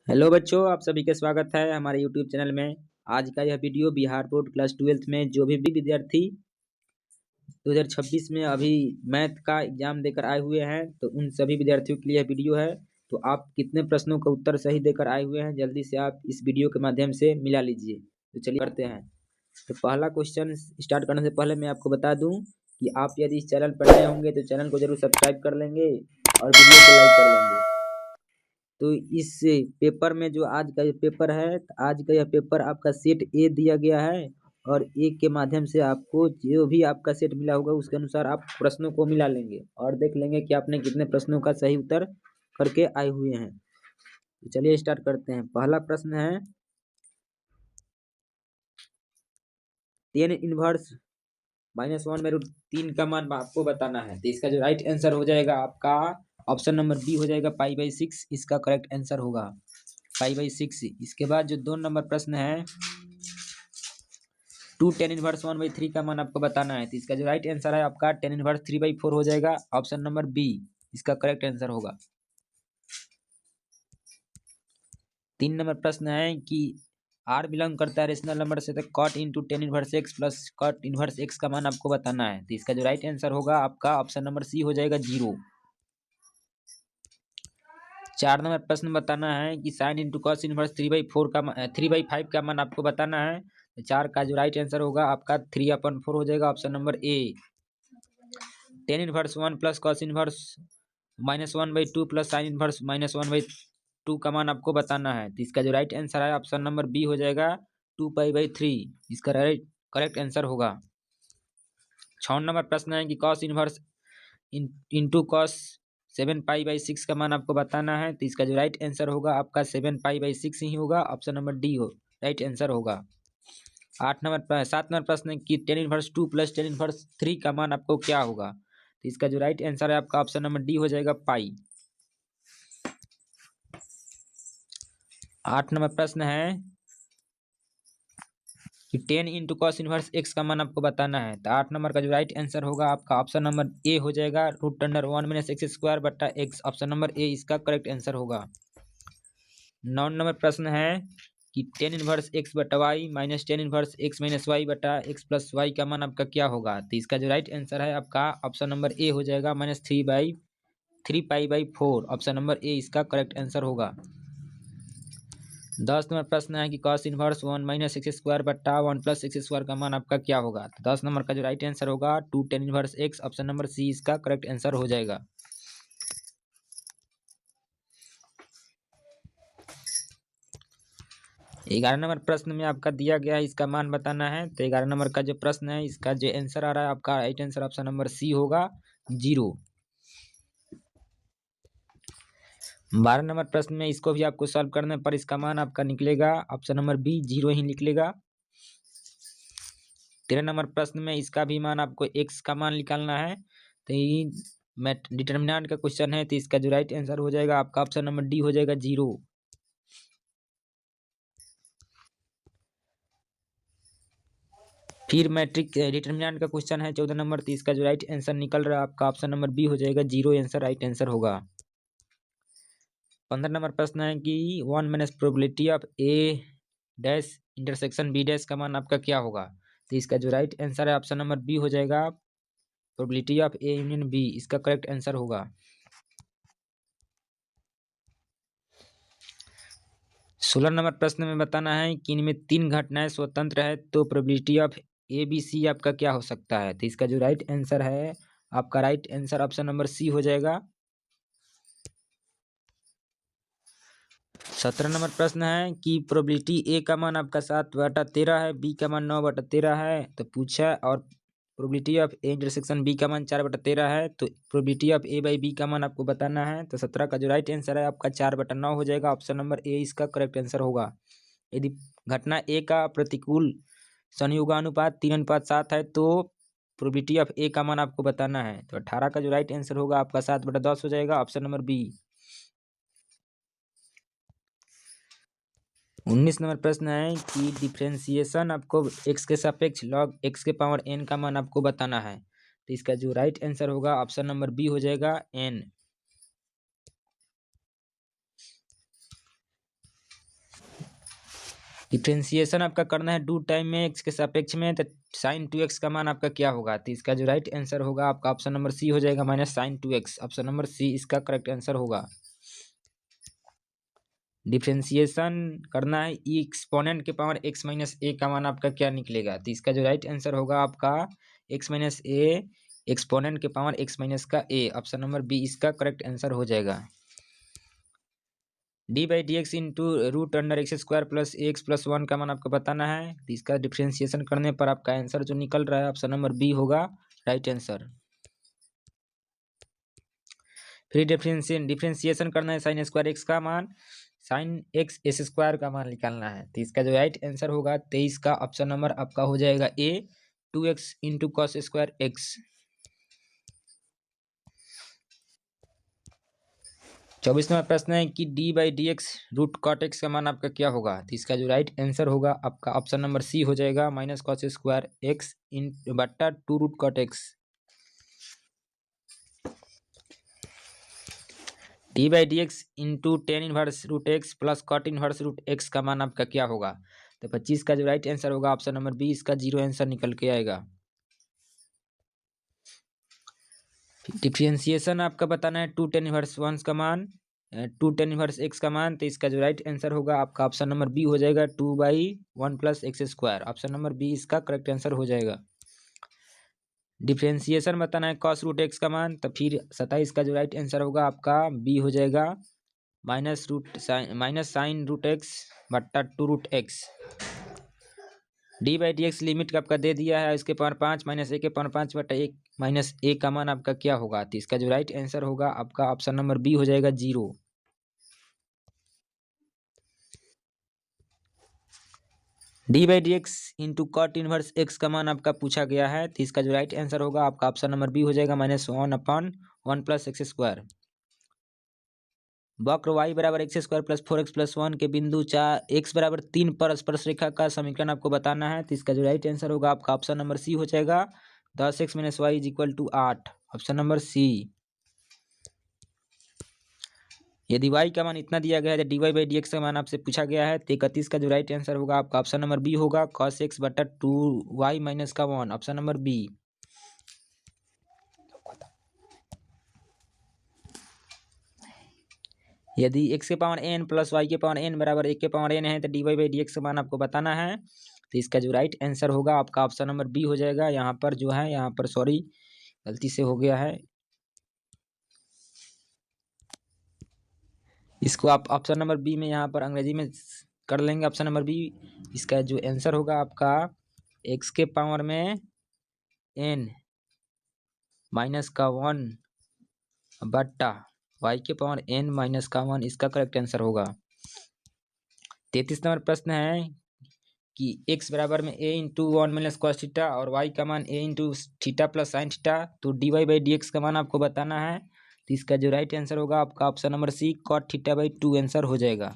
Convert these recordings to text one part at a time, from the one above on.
Hello बच्चों, आप सभी का स्वागत है हमारे यूट्यूब चैनल में। आज का यह video Bihar board class 12th में जो भी विद्यार्थी 2026 में अभी मैथ का एग्जाम देकर आए हुए हैं तो उन सभी विद्यार्थियों के लिए यह वीडियो है। तो आप कितने प्रश्नों का उत्तर सही देकर आए हुए हैं, जल्दी से आप इस वीडियो के माध्यम से मिला लीजिए। तो चलिए करते हैं। तो पहला क्वेश्चन स्टार्ट करने से पहले मैं आपको बता दूं कि आप यदि इस चैनल पर नए होंगे तो चैनल को जरूर सब्सक्राइब कर लेंगे और वीडियो को लाइक कर लेंगे। तो इस पेपर में जो आज का ये पेपर है, आज का यह पेपर आपका सेट ए दिया गया है और ए के माध्यम से आपको जो भी आपका सेट मिला होगा उसके अनुसार आप प्रश्नों को मिला लेंगे और देख लेंगे कि आपने कितने प्रश्नों का सही उत्तर करके आए हुए हैं। तो चलिए स्टार्ट करते हैं। पहला प्रश्न है 10 इनवर्स -1/√3 का मान आपको बताना है। तो इसका जो राइट आंसर हो जाएगा आपका ऑप्शन नंबर बी हो जाएगा π/6। इसका करेक्ट आंसर होगा π/6। इसके बाद जो 2 नंबर प्रश्न है 2 tan−1/3 का मान आपको बताना है। तो इसका जो राइट आंसर है आपका tan−3/4 हो जाएगा, ऑप्शन नंबर बी इसका करेक्ट आंसर होगा। 3 नंबर प्रश्न है कि आर बिलोंग करता है रेशनल नंबर से, तो cot into tan−1x plus cot inverse x का मान आपको बताना है। तो इसका जो राइट आंसर होगा आपका ऑप्शन नंबर सी हो जाएगा 0। 4 नंबर प्रश्न बताना है कि sin इंटू cos इनवर्स 3/5 का मान आपको बताना है। तो 4 का जो राइट आंसर होगा आपका 3/4 हो जाएगा, ऑप्शन नंबर ए। tan−1 plus cos inverse -1/2 plus sin inverse -1/2 का मान आपको बताना है। तो इसका जो राइट आंसर है ऑप्शन नंबर बी हो जाएगा 2π/3 इसका करेक्ट आंसर होगा। 6 नंबर प्रश्न है कि cos इनवर्स इंटू cos 7π/6 का मान आपको बताना है। तो इसका जो राइट आंसर होगा आपका 7π/6 ही होगा, ऑप्शन नंबर डी हो राइट आंसर होगा। 7 नंबर प्रश्न है कि tan−2 प्लस tan−3 का मान आपको क्या होगा। तो इसका जो राइट आंसर है आपका ऑप्शन नंबर डी हो जाएगा पाई। 8 नंबर प्रश्न है कि 10 इंटू कॉस इनवर्स एक्स का मान आपको बताना है। तो 8 नंबर का जो राइट आंसर होगा आपका ऑप्शन नंबर ए हो जाएगा √1 - x² बटा एक्स, ऑप्शन नंबर ए इसका करेक्ट आंसर होगा। 9 नंबर प्रश्न है कि tan इनवर्स एक्स बटा y minus tan inverse x minus y बटा एक्स प्लस वाई का मान आपका क्या होगा। तो इसका जो राइट आंसर है आपका ऑप्शन नंबर ए हो जाएगा -3/4, ऑप्शन नंबर ए इसका करेक्ट आंसर होगा। 10 नंबर प्रश्न है कि cos इनवर्स 1 - x² बटा 1 + x² का मान आपका क्या होगा। तो 10 नंबर का जो राइट आंसर होगा 2 tan inverse x, option number C इसका करेक्ट आंसर हो जाएगा। 11 नंबर प्रश्न में आपका दिया गया है, इसका मान बताना है। तो 11 नंबर का जो प्रश्न है इसका जो आंसर आ रहा है आपका right answer option number C होगा 0। 12 नंबर प्रश्न में इसको भी आपको सॉल्व करने पर इसका मान आपका निकलेगा ऑप्शन नंबर बी 0 ही निकलेगा। 13 नंबर प्रश्न में इसका भी मान आपको एक्स का मान निकालना है। तो ये डिटर्मिनेंट का क्वेश्चन है, तो इसका जो राइट आंसर हो जाएगा आपका ऑप्शन नंबर डी हो जाएगा 0। फिर मैट्रिक डिटर्मिनेंट का क्वेश्चन है 14 नंबर, तो इसका जो राइट आंसर निकल रहा है आपका ऑप्शन नंबर बी हो जाएगा 0 आंसर राइट आंसर होगा। 15 नंबर प्रश्न है कि 1 - probability of A dash intersection B dash का मान आपका क्या होगा। तो इसका जो राइट आंसर है ऑप्शन नंबर बी हो जाएगा probability of A union B, इसका करेक्ट आंसर होगा। 16 नंबर प्रश्न में बताना है कि इनमें 3 घटनाएं स्वतंत्र है, तो probability of A B C आपका क्या हो सकता है। तो इसका जो राइट आंसर है आपका right answer option number C हो जाएगा। 17 नंबर प्रश्न है कि प्रोबेबिलिटी ए का मान आपका 7/13 है, बी का मान 9/13 है। तो पूछा और probability of A intersection B का मान 4/13 है, तो probability of A by B का मान आपको बताना है। तो 17 का जो राइट आंसर है आपका 4/9 हो जाएगा, ऑप्शन नंबर ए इसका करेक्ट आंसर होगा। यदि घटना ए का प्रतिकूल संयोगानुपात 3:7 है तो प्रोबेबिलिटी ऑफ ए का मान आपको बताना है। तो 18 का जो राइट आंसर होगा आपका 7/10 हो जाएगा, ऑप्शन नंबर बी। 19 नंबर प्रश्न है कि डिफ्रेंसिएशन आपको x के सापेक्ष log x के पावर n का मान आपको बताना है। तो इसका जो राइट आंसर होगा ऑप्शन नंबर बी हो जाएगा n। डिफ्रेंसिएशन आपका करना है डू टाइम में एक्स के सापेक्ष में, तो साइन 2x का मान आपका क्या होगा? तो इसका जो राइट आंसर होगा आपका ऑप्शन नंबर सी हो जाएगा, minus sine 2x। Option number C इसका करेक्ट आंसर होगा। डिफ्रेंसिएशन करना है ई एक्सपोनेंट के पावर x माइनस ए का मान आपका क्या निकलेगा? तो इसका जो राइट आंसर होगा आपका x माइनस ए एक्सपोनेंट के पावर x माइनस का ए। ऑप्शन नंबर बी इसका करेक्ट आंसर हो जाएगा। D by d x into root under x square plus a x plus 1 का मान आपको बताना है। तो इसका डिफ्रेंसिएशन करने पर आपका आंसर जो निकल रहा है ऑप्शन नंबर बी होगा राइट आंसर। फिर डिफ्रेंसिएशन करना है साइन स्क्वायर एक्स का मान साइन एक्स एस स्क्वायर का मान निकालना है। तो इसका जो राइट आंसर होगा 23 का ऑप्शन नंबर आपका हो जाएगा A 2x into cos square x. 24 number प्रश्न है कि d by d x root cot x का मान आपका क्या होगा? तो इसका जो राइट आंसर होगा आपका ऑप्शन नंबर सी हो जाएगा, minus cos square x in बट्टा 2 root cot x. D by d x into tan inverse root x plus cot inverse root x का मान आपका क्या होगा? तो 25 का जो राइट आंसर होगा ऑप्शन नंबर बी इसका जीरो आंसर निकल के आएगा। डिफरेंशिएशन आपका बताना है टू टेन इनवर्स वन का मान 2 टेन इनवर्स एक्स का मान। तो इसका जो राइट आंसर होगा आपका ऑप्शन नंबर बी हो जाएगा 2/1 plus x square. Option number B इसका करेक्ट आंसर हो जाएगा। डिफरेंशिएशन बताना है कॉस रूट एक्स का मान, तो फिर 27 का जो राइट आंसर होगा आपका बी हो जाएगा, माइनस साइन रूट एक्स बट्टा 2 root x. D by d x limit का आपका दे दिया है, इसके पावर 5 माइनस ए के पावर 5 बटा 1 माइनस ए का मान आपका क्या होगा? तो इसका जो राइट आंसर होगा आपका ऑप्शन नंबर बी हो जाएगा 0। D by d x into cot inverse x का मान आपका पूछा गया है। तो इसका जो राइट आंसर होगा आपका ऑप्शन नंबर बी हो जाएगा, -1/1 प्लस एक्स स्क्वायर। वक्र y बराबर x square plus 4x plus 1 के बिंदु 4 x बराबर 3 पर स्पर्शरेखा का समीकरण आपको बताना है। तो इसका जो राइट आंसर होगा आपका ऑप्शन नंबर सी हो जाएगा, 10x - y = 8। ऑप्शन नंबर सी। यदि y का मान इतना दिया गया है तो dy बाई डी एक्स का मान आपसे पूछा गया है। तो 31 का जो राइट आंसर होगा आपका ऑप्शन नंबर बी होगा, cos x बटा 2y माइनस का 1। Option number B. यदि x के पावर n प्लस y के पावर n बराबर 1 के पावर n है तो dy बाई डी एक्स का मान आपको बताना है। तो इसका जो राइट आंसर होगा आपका ऑप्शन नंबर बी हो जाएगा। यहाँ पर जो है यहाँ पर सॉरी गलती से हो गया है, इसको आप ऑप्शन नंबर बी में यहाँ पर अंग्रेजी में कर लेंगे। ऑप्शन नंबर बी इसका जो आंसर होगा आपका x के पावर में n माइनस का 1 बट्टा y के पावर n माइनस का 1 इसका करेक्ट आंसर होगा। 33 नंबर प्रश्न है कि x बराबर में a into 1 minus cos theta और y का मान a into theta plus sine theta, तो dy बाई डी एक्स का मान आपको बताना है। तो इसका जो राइट आंसर होगा आपका option number C, cot theta by 2 answer हो जाएगा।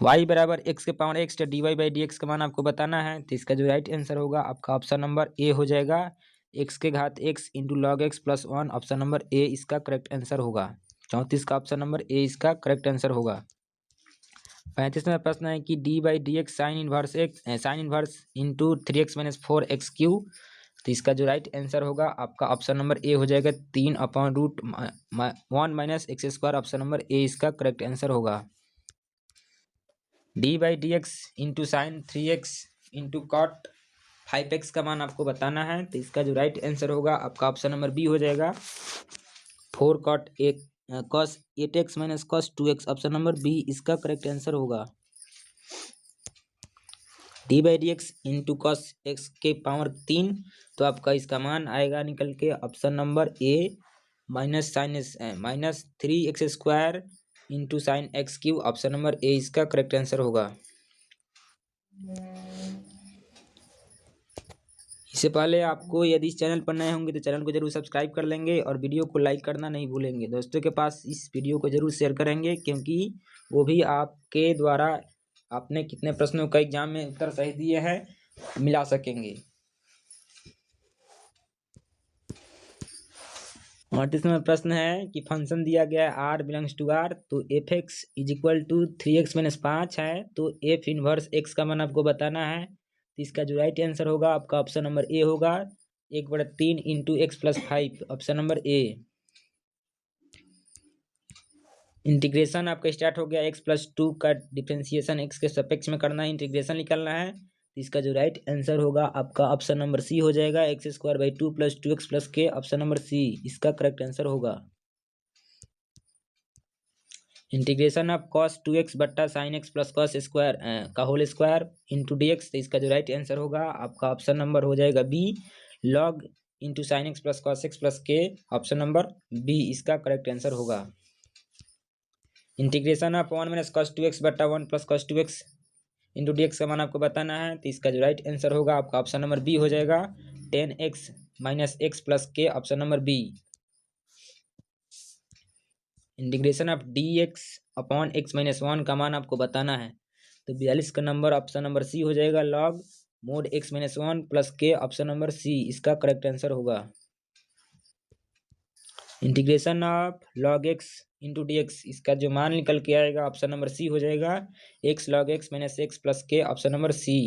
y बराबर एक्स के पावर एक्स, तो dy बाई डी एक्स का मान आपको बताना है। तो इसका जो राइट आंसर होगा आपका ऑप्शन नंबर ए हो जाएगा, x के घात x into log x plus 1। Option number A इसका करेक्ट आंसर होगा। 34 का ऑप्शन नंबर ए इसका करेक्ट आंसर होगा। 35 नंबर प्रश्न है कि d by d x sine inverse into 3x minus 4x Q. तो इसका जो राइट आंसर होगा आपका ऑप्शन नंबर ए हो जाएगा, 3/√1 minus x square. Option number A इसका करेक्ट आंसर होगा। D by d x into sine 3x into cot 5x का मान आपको बताना है। तो इसका जो राइट आंसर होगा आपका ऑप्शन नंबर बी हो जाएगा, 4 cot cos 8x minus cos 2x। Option number B इसका करेक्ट आंसर होगा। D by d x into cos x के पावर 3, तो आपका इसका मान आएगा निकल के option number A, minus 3x square into sine x cube. Option number A इसका करेक्ट आंसर होगा। इससे पहले आपको यदि इस चैनल पर नए होंगे तो चैनल को जरूर सब्सक्राइब कर लेंगे और वीडियो को लाइक करना नहीं भूलेंगे। दोस्तों के पास इस वीडियो को जरूर शेयर करेंगे, क्योंकि वो भी आपके द्वारा आपने कितने प्रश्नों का एग्जाम में उत्तर सही दिए हैं मिला सकेंगे। 38 नंबर प्रश्न है कि फंक्शन दिया गया है आर बिलोंग्स टू आर, तो f x is equal to 3x-5 है, तो एफ इनवर्स एक्स का मान आपको बताना है। तो इसका जो राइट आंसर होगा आपका ऑप्शन नंबर ए होगा, 1/3 into x plus 5, option number A. Integration आपका स्टार्ट हो गया, x+2 का डिफ्रेंसिएशन एक्स के सापेक्ष में करना है, इंटीग्रेशन निकालना है। तो इसका जो राइट आंसर होगा आपका ऑप्शन नंबर सी हो जाएगा, x²/2 + 2x + k, option number C इसका करेक्ट आंसर होगा। इंटीग्रेशन ऑफ cos 2x बट्टा sin x plus cos square का होल स्क्वायर इंटू dx, तो इसका जो राइट आंसर होगा आपका ऑप्शन नंबर हो जाएगा B, log into sin x plus cos x plus k, option number B इसका करेक्ट आंसर होगा। इंटीग्रेशन ऑफ 1 - cos 2x बट्टा 1 + cos 2x इंटू dx का मान आपको बताना है। तो इसका जो राइट आंसर होगा आपका ऑप्शन नंबर बी हो जाएगा, 10x - x + k, option number B. Integration of dx upon x - 1 का मान आपको बताना है। तो 42 का नंबर ऑप्शन नंबर सी हो जाएगा, log mod x - 1 + k, option number C इसका करेक्ट आंसर होगा। Integration of log x into dx, इसका जो मान निकल के आएगा ऑप्शन नंबर सी हो जाएगा, x log x - x + k, option number C.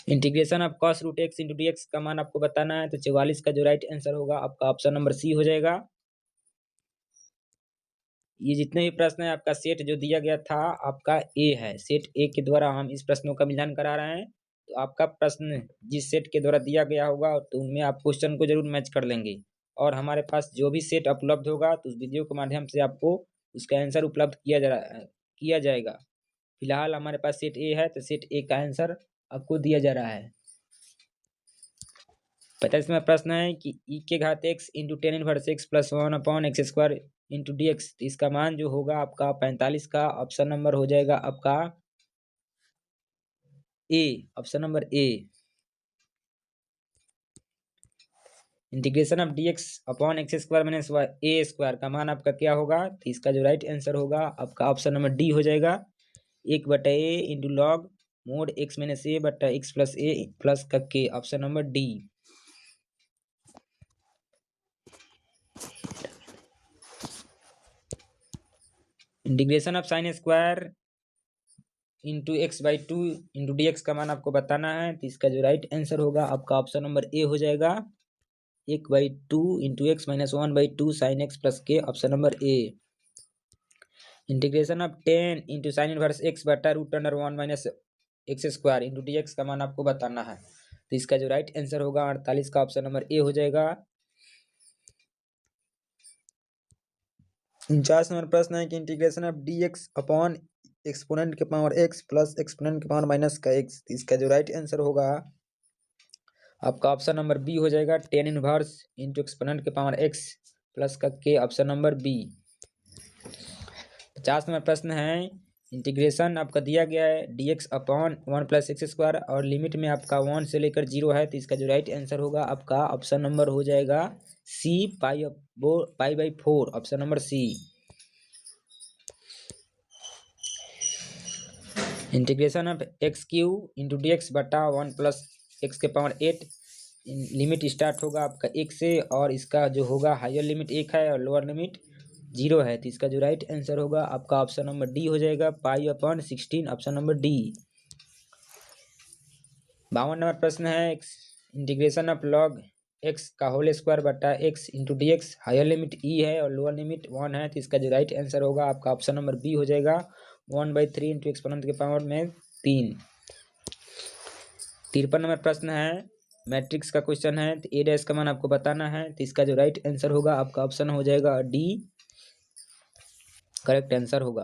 Integration of cos √x into dx का मान आपको बताना है। तो 44 का जो राइट आंसर होगा आपका ऑप्शन नंबर सी हो जाएगा। ये जितने भी प्रश्न है आपका सेट जो दिया गया था आपका ए है, सेट ए के द्वारा हम इस प्रश्नों का मिलान करा रहे हैं। तो आपका प्रश्न जिस सेट के द्वारा दिया गया होगा तो उनमें आप क्वेश्चन को जरूर मैच कर लेंगे, और हमारे पास जो भी सेट उपलब्ध होगा तो उस वीडियो के माध्यम से आपको उसका आंसर उपलब्ध किया जाएगा। फिलहाल हमारे पास सेट ए है, तो सेट ए का आंसर आपको दिया जा रहा है। 45वां प्रश्न है कि e के घात x into 10⁻x + 1/x² into dx, इसका मान जो होगा आपका 45 का ऑप्शन नंबर हो जाएगा आपका A, option number A. Integration of dx upon x² - a² का मान आपका क्या होगा। तो इसका जो राइट आंसर होगा आपका ऑप्शन नंबर डी हो जाएगा, 1/a into log mod x - a बट्टा x + a प्लस का k, option number D. Integration of sin square into x/2 into dx का मान आपको बताना है। तो इसका जो राइट आंसर होगा आपका ऑप्शन नंबर ए हो जाएगा, 1/2 into x - 1/2 sin x + k, option number A. Integration of 10 into sin 1x बट्टा √1 - x² इंटू dx का मान आपको बताना है। तो इसका जो राइट आंसर होगा 48 का ऑप्शन नंबर ए हो जाएगा। 49 नंबर प्रश्न है कि integration of dx upon exponent के पावर x प्लस एक्सपोनेंट के पावर माइनस का x, इसका जो राइट आंसर होगा आपका ऑप्शन नंबर बी हो जाएगा, 10 इंटू एक्सपोनेंट के पावर x प्लस का k, option number B. 50 number प्रश्न है इंटीग्रेशन आपका दिया गया है dx अपॉन 1 + x² और लिमिट में आपका 1 से लेकर 0 है। तो इसका जो राइट आंसर होगा आपका ऑप्शन नंबर हो जाएगा C, π/4, option number C. Integration of x³ into dx बटा 1 + x के पावर 8, लिमिट स्टार्ट होगा आपका 1 से, और इसका जो होगा हायर लिमिट 1 है और लोअर लिमिट 0 है। तो इसका जो राइट आंसर होगा आपका ऑप्शन नंबर डी हो जाएगा, π/16, ऑप्शन नंबर डी। 52 नंबर प्रश्न है इंटीग्रेशन ऑफ log x का होल स्क्वायर बटा x into dx, higher limit E है और लोअर लिमिट 1 है। तो इसका जो राइट आंसर होगा आपका ऑप्शन नंबर बी हो जाएगा, 1/3 इंटू एक्सपोनेंट के पावर में 3। 53 नंबर प्रश्न है मैट्रिक्स का क्वेश्चन है, तो a' का मान आपको बताना है। तो इसका जो राइट आंसर होगा आपका ऑप्शन हो जाएगा डी, करेक्ट आंसर होगा।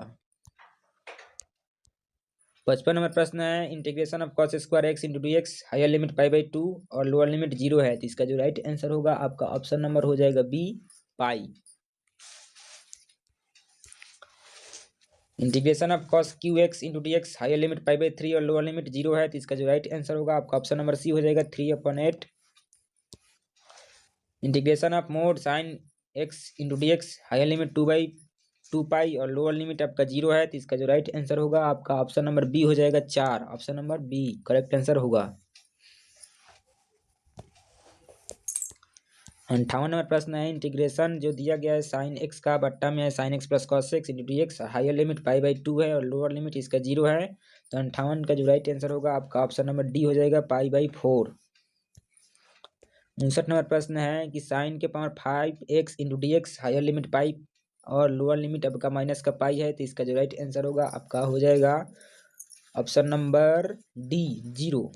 55 नंबर प्रश्न है integration of cos² x into dx, higher limit π/2 और लोअर लिमिट 0 है। तो इसका जो राइट आंसर होगा आपका ऑप्शन नंबर हो जाएगा B, pi. Integration of cos⁡ into dx, higher limit π/3 और लोअर लिमिट 0 है। तो इसका जो राइट आंसर होगा आपका ऑप्शन नंबर सी हो जाएगा, 3/8। Integration of mod sin x into dx, higher limit 2/2π और लोअर लिमिट आपका 0 है। तो इसका जो राइट आंसर होगा आपका ऑप्शन नंबर बी हो जाएगा, 4, option number B correct answer होगा। 58 नंबर प्रश्न है इंटीग्रेशन जो दिया गया है साइन एक्स का बट्टा में है sine x plus cos x into d x, higher limit पाई/2 है और लोअर लिमिट इसका 0 है। तो 58 का जो राइट आंसर होगा आपका ऑप्शन नंबर डी हो जाएगा पाई/4। 59 नंबर प्रश्न है कि साइन के power 5x into d x, higher limit pi और लोअर लिमिट आपका माइनस का पाई है। तो इसका जो राइट आंसर होगा आपका हो जाएगा ऑप्शन नंबर डी 0।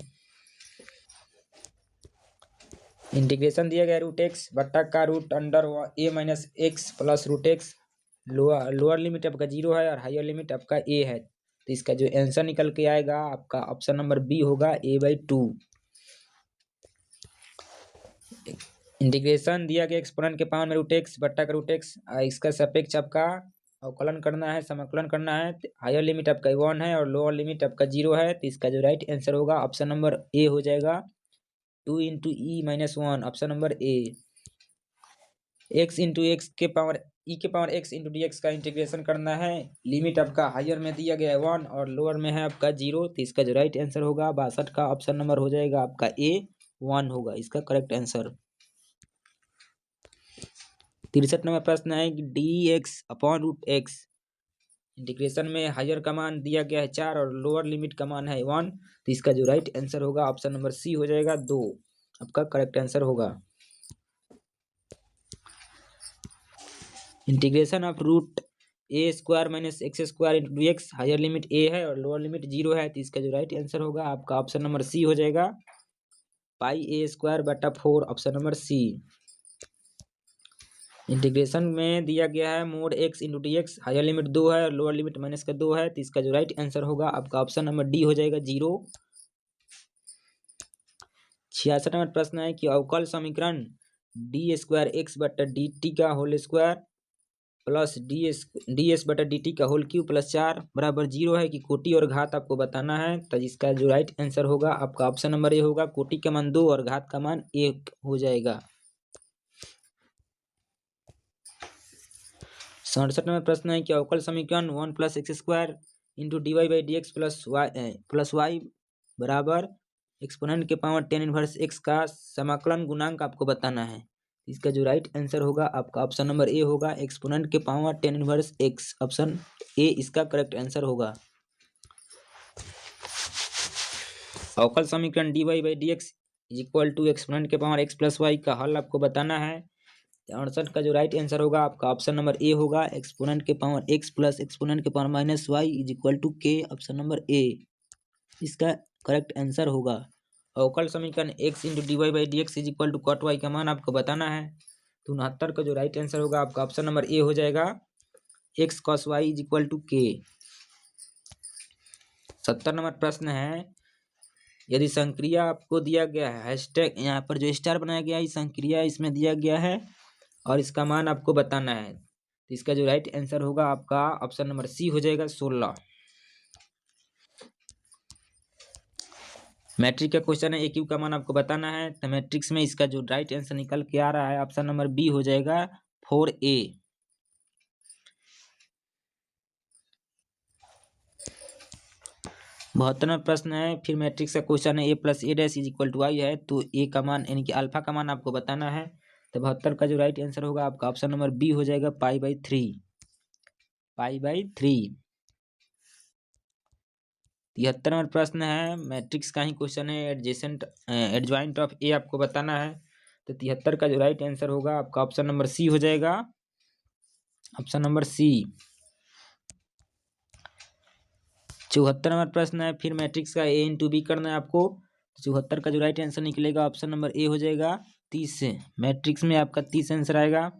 इंटीग्रेशन दिया गया रूट एक्स बट्टा का root under a minus x plus root x, lower limit आपका 0 है और हायर लिमिट आपका ए है। तो इसका जो आंसर निकल के आएगा आपका ऑप्शन नंबर बी होगा a/2। इंटीग्रेशन दिया गया एक्सपोनेंट के पावर में रूट एक्स बट्टा का रूट एक्स, इसका सापेक्ष आपका अवकलन करना है, समाकलन करना है। हायर लिमिट आपका 1 है और लोअर लिमिट आपका 0 है। तो इसका जो राइट आंसर होगा ऑप्शन नंबर ए हो जाएगा 2 into E minus 1, option number ए। एक्स इंटू एक्स के पावर ई के power x into d x का इंटीग्रेशन करना है, लिमिट आपका हायर में दिया गया है 1 और लोअर में है आपका 0। तो इसका जो राइट आंसर होगा 62 का ऑप्शन नंबर हो जाएगा आपका ए 1 होगा इसका करेक्ट आंसर। 63 नंबर प्रश्न है कि d x upon root x, integration में हायर का मान दिया गया है 4 और लोअर लिमिट का मान है 1। तो इसका जो राइट आंसर होगा ऑप्शन नंबर सी हो जाएगा 2 आपका करेक्ट आंसर होगा। Integration of root a square minus x square into d x, higher limit a है और लोअर लिमिट 0 है। तो इसका जो राइट आंसर होगा आपका ऑप्शन नंबर सी हो जाएगा πa²/4, option number C. Integration में दिया गया है mod x into d x, higher limit 2 है और लोअर लिमिट माइनस का 2 है। तो इसका जो राइट आंसर होगा आपका ऑप्शन नंबर डी हो जाएगा 0। 66 नंबर प्रश्न है कि अवकल समीकरण d²x/dt का होल स्क्वायर प्लस ds/dt का होल क्यूब प्लस 4 बराबर 0 है कि कोटि और घात आपको बताना है। तो इसका जो राइट आंसर होगा आपका ऑप्शन नंबर ए होगा, कोटि का मान 2 और घात का मान 1 हो जाएगा। 67 नंबर प्रश्न है कि अवकल समीकरण 1 + x² इंटू dy/dx प्लस वाई बराबर एक्सपोनेंट के पावर 10⁻x का समाकलन गुणांक आपको बताना है। इसका जो राइट आंसर होगा आपका ऑप्शन नंबर ए होगा, एक्सपोनेंट के पावर 10⁻x, ऑप्शन ए इसका करेक्ट आंसर होगा। अवकल समीकरण dy/dx = एक्सपोनेंट के पावर x + y का हल आपको बताना है। 68 का जो राइट आंसर होगा आपका ऑप्शन नंबर ए होगा, एक्सपोनेंट के पावर x प्लस एक्सपोनेंट के power -y = k, option number A इसका करेक्ट आंसर होगा। अवकल समीकरण x into dy/dx = cot y का मान आपको बताना है। तो 69 का जो राइट आंसर होगा आपका ऑप्शन नंबर ए हो जाएगा, x cos y = k। 70 number प्रश्न है यदि संक्रिया आपको दिया गया है, हैशटैग यहाँ पर जो स्टार बनाया गया है संक्रिया इसमें दिया गया है और इसका मान आपको बताना है। तो इसका जो राइट आंसर होगा आपका ऑप्शन नंबर सी हो जाएगा 16। मैट्रिक का क्वेश्चन है, AQ का मान आपको बताना है। तो मैट्रिक्स में इसका जो राइट आंसर निकल के आ रहा है ऑप्शन नंबर बी हो जाएगा 4A। 72 प्रश्न है, फिर मैट्रिक्स का क्वेश्चन है, A + A' = I है। तो ए का मान यानी कि अल्फा का मान आपको बताना है। तो 72 का जो राइट आंसर होगा आपका ऑप्शन नंबर बी हो जाएगा π/3। 73 नंबर प्रश्न है, मैट्रिक्स का ही क्वेश्चन है, एडजॉइंट ऑफ ए आपको बताना है। तो 73 का जो राइट आंसर होगा आपका ऑप्शन नंबर सी हो जाएगा, ऑप्शन नंबर सी। 74 नंबर प्रश्न है, फिर मैट्रिक्स का ए इंटू बी करना है आपको। 74 का जो राइट आंसर निकलेगा ऑप्शन नंबर ए हो जाएगा 30 से। मैट्रिक्स में आपका 30 आंसर आएगा।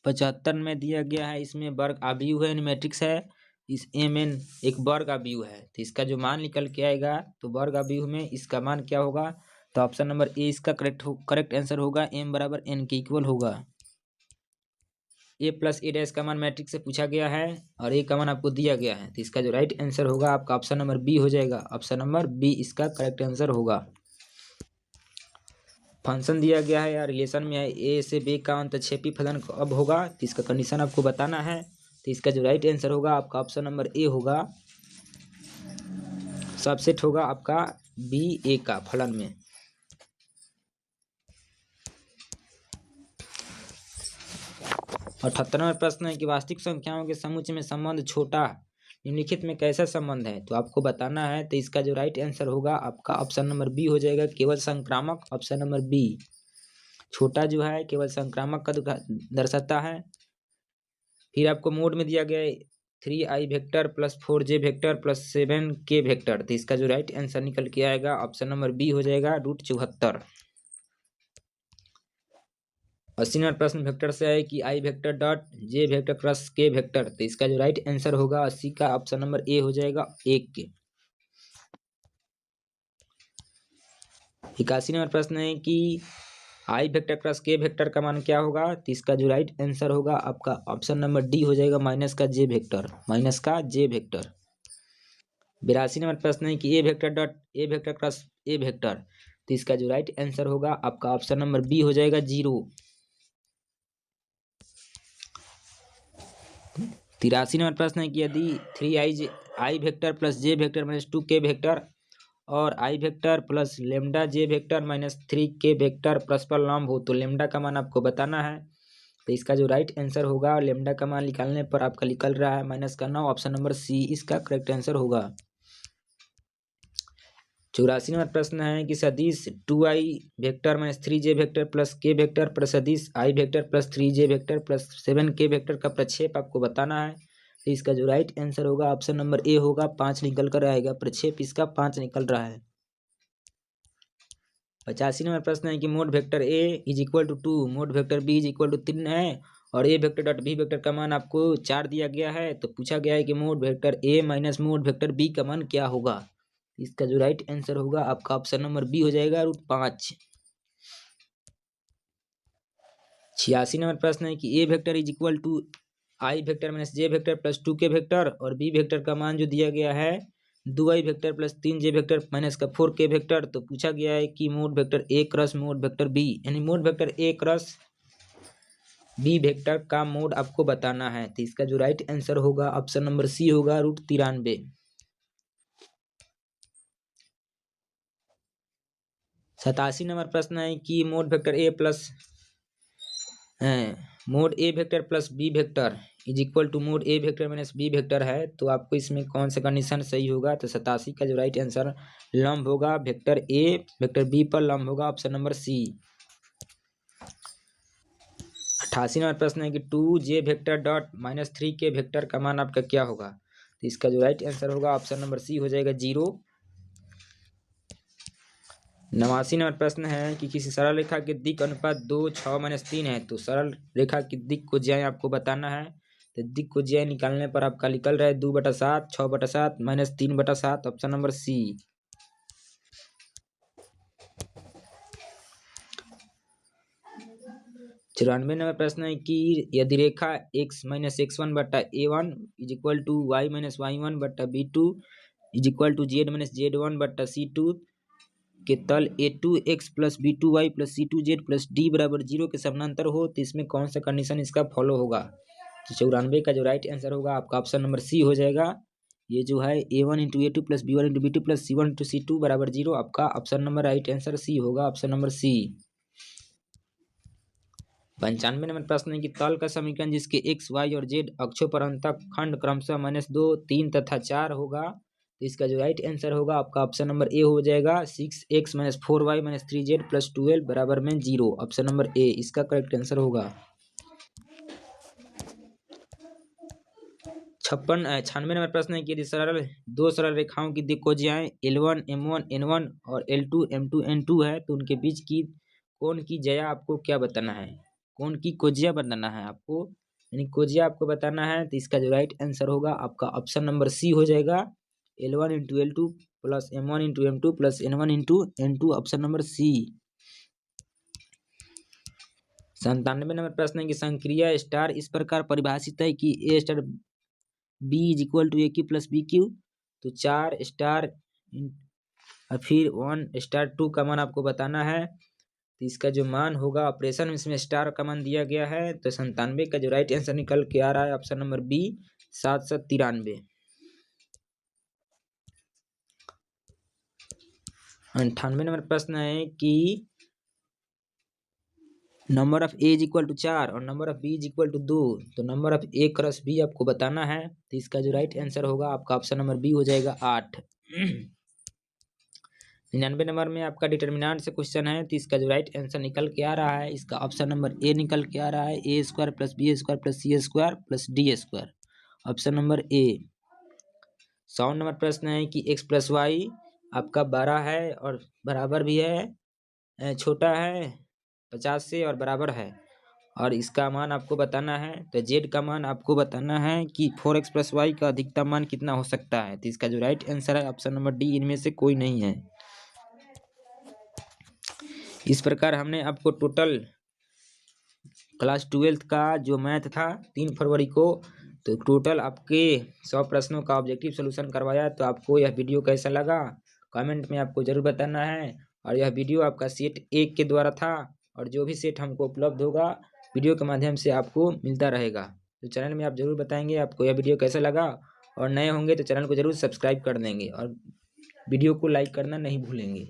75 में दिया गया है, इसमें वर्ग अवयव है, मैट्रिक्स है, इस mn एक वर्ग अवयव है। तो इसका जो मान निकल के आएगा तो वर्ग अवयव में इसका मान क्या होगा। तो ऑप्शन नंबर ए इसका करेक्ट आंसर होगा, m = n के इक्वल होगा। A + A' का मान मैट्रिक्स से पूछा गया है और ए का मान आपको दिया गया है। तो इसका जो राइट आंसर होगा आपका ऑप्शन नंबर बी हो जाएगा, ऑप्शन नंबर बी इसका करेक्ट आंसर होगा। फंक्शन दिया गया है या रिलेशन में है, ए से बी का अंतक्षेपी फलन कब होगा। तो इसका कंडीशन आपको बताना है। तो इसका जो राइट आंसर होगा आपका ऑप्शन नंबर ए होगा, सबसेट होगा आपका बी ए का फलन में। 78 नंबर प्रश्न है कि वास्तविक संख्याओं के समुच्चय में संबंध छोटा निम्नलिखित में कैसा संबंध है, तो आपको बताना है। तो इसका जो राइट आंसर होगा आपका ऑप्शन नंबर बी हो जाएगा, केवल संक्रामक। ऑप्शन नंबर बी, छोटा जो है केवल संक्रामक का दर्शाता है। फिर आपको मोड में दिया गया है 3i vector plus 4j vector plus 7k vector, तो इसका जो राइट आंसर निकल के आएगा ऑप्शन नंबर बी हो जाएगा √74। 80 नंबर प्रश्न वेक्टर से है कि i vector dot j vector plus k vector, तो इसका जो राइट आंसर होगा 80 का ऑप्शन नंबर ए हो जाएगा 1 के। 81 नंबर प्रश्न है कि i vector plus k vector का मान क्या होगा, तो इसका जो राइट आंसर होगा आपका ऑप्शन नंबर डी हो जाएगा माइनस का j वेक्टर, माइनस का j वेक्टर। 82 नंबर प्रश्न है कि a vector dot a vector plus a vector, तो इसका जो राइट आंसर होगा आपका ऑप्शन नंबर बी हो जाएगा 0। 83 नंबर प्रश्न है कि यदि 3i vector plus j vector minus 2k vector और i vector plus lambda j vector minus 3k vector परस्पर लंब हो, तो लेमडा का मान आपको बताना है। तो इसका जो राइट आंसर होगा लेमडा का मान निकालने पर आपका निकल रहा है -9, ऑप्शन नंबर सी इसका करेक्ट आंसर होगा। 84 नंबर प्रश्न है कि सदिश 2i vector minus 3j vector plus k vector पर सदिश i vector plus 3j vector plus 7k vector का प्रक्षेप आपको बताना है। तो इसका जो राइट आंसर होगा ऑप्शन नंबर ए होगा, 5 निकल कर आएगा, प्रक्षेप इसका 5 निकल रहा है। 85 नंबर प्रश्न है कि mod vector A is equal to 2, mod vector B is equal to 3 है और A vector dot B vector का मान आपको 4 दिया गया है। तो पूछा गया है कि mod vector A minus mod vector B का मान क्या होगा। इसका जो राइट आंसर होगा आपका ऑप्शन नंबर बी हो जाएगा √5। 86 नंबर प्रश्न है कि a vector is equal to i vector minus j vector plus 2k vector और बी वेक्टर का मान जो दिया गया है 2i vector plus 3j vector minus का 4k वेक्टर। तो पूछा गया है कि mod vector A cross mod vector B, यानी mod vector A cross B vector का मोड आपको बताना है। तो इसका जो राइट आंसर होगा ऑप्शन नंबर सी होगा √93। 87 नंबर प्रश्न है कि mod vector A plus mod A vector plus B vector is equal to mod A vector minus B vector है, तो आपको इसमें कौन सा कंडीशन सही होगा। तो 87 का जो राइट आंसर लंब होगा वेक्टर ए वेक्टर बी पर लंब होगा, ऑप्शन नंबर सी। 88 नंबर प्रश्न है कि 2j vector dot minus 3k vector का मान आपका क्या होगा। तो इसका जो राइट आंसर होगा ऑप्शन नंबर सी हो जाएगा 0। 89 नंबर प्रश्न है कि किसी सरल रेखा के दिक् अनुपात 2, 6 - 3 है, तो सरल रेखा की दिक् को ज्याय आपको बताना है। तो दिक् को ज्याय निकालने पर आपका निकल रहा है 2/7, 6/7 -3/7, ऑप्शन नंबर सी। 94 नंबर प्रश्न है कि यदि रेखा x - x1 बटा a1 is equal to y - y1 बटा b2 is equal to z - z1 बटा c2 के तल a2x plus b2y plus c2z plus d बराबर 0 के समानांतर हो, तो इसमें कौन सा कंडीशन इसका फॉलो होगा। तो 94 का जो राइट आंसर होगा आपका ऑप्शन नंबर सी हो जाएगा। ये जो है a1 into a2 plus b1 into b2 plus c1 into c2 बराबर 0, आपका option number right answer C होगा, ऑप्शन नंबर सी। 95 नंबर प्रश्न है कि तल का समीकरण जिसके x, y और z अक्षों पर अंतःखंड क्रमशः -2, 3 तथा 4 होगा, तो इसका जो राइट आंसर होगा आपका ऑप्शन नंबर ए हो जाएगा 6x - 4y - 3z प्लस 12 बराबर में 0, ऑप्शन नंबर ए इसका करेक्ट आंसर होगा। 96 नंबर प्रश्न है कि यदि दो सरल रेखाओं की दिक् को ज्याएं L1 M1 N1 और L2 M2 N2 है, तो उनके बीच की कोण की ज्या आपको क्या बताना है। कोण की कोज्या बताना है आपको, यानी कोज्या आपको बताना है। तो इसका जो राइट आंसर होगा आपका ऑप्शन नंबर सी हो जाएगा L1 into L2 plus M1 into M2 plus N1 into N2, option number C. 97 number प्रश्न है कि संक्रिया स्टार इस प्रकार परिभाषित है कि A star B is equal to A Q plus B Q, तो 4 स्टार और फिर 1 स्टार 2 का मान आपको बताना है। तो इसका जो मान होगा ऑपरेशन इसमें स्टार का मान दिया गया है। तो 97 का जो राइट आंसर निकल के आ रहा है ऑप्शन नंबर बी 793। 98 नंबर प्रश्न है कि number of A is equal to 4 और number of B is equal to 2, तो number of A cross B आपको बताना है। तो इसका जो राइट आंसर होगा आपका ऑप्शन नंबर बी हो जाएगा 8। 99 नंबर में आपका डिटर्मिनेंट से क्वेश्चन है, तो इसका जो राइट आंसर निकल के आ रहा है, इसका ऑप्शन नंबर ए निकल के आ रहा है, A square plus B square plus C square plus D square, option number A. 100 number प्रश्न है कि x प्लस वाई आपका 12 है और बराबर भी है, छोटा है 50 से और बराबर है, और इसका मान आपको बताना है। तो z का मान आपको बताना है कि 4x प्लस वाई का अधिकतम मान कितना हो सकता है। तो इसका जो राइट आंसर है ऑप्शन नंबर डी, इनमें से कोई नहीं है। इस प्रकार हमने आपको टोटल क्लास 12th का जो मैथ था 3 फरवरी को, तो टोटल आपके 100 प्रश्नों का ऑब्जेक्टिव सोल्यूशन करवाया। तो आपको यह वीडियो कैसा लगा कमेंट में आपको ज़रूर बताना है। और यह वीडियो आपका सेट 1 के द्वारा था, और जो भी सेट हमको उपलब्ध होगा वीडियो के माध्यम से आपको मिलता रहेगा। तो चैनल में आप ज़रूर बताएंगे आपको यह वीडियो कैसा लगा, और नए होंगे तो चैनल को ज़रूर सब्सक्राइब कर देंगे और वीडियो को लाइक करना नहीं भूलेंगे।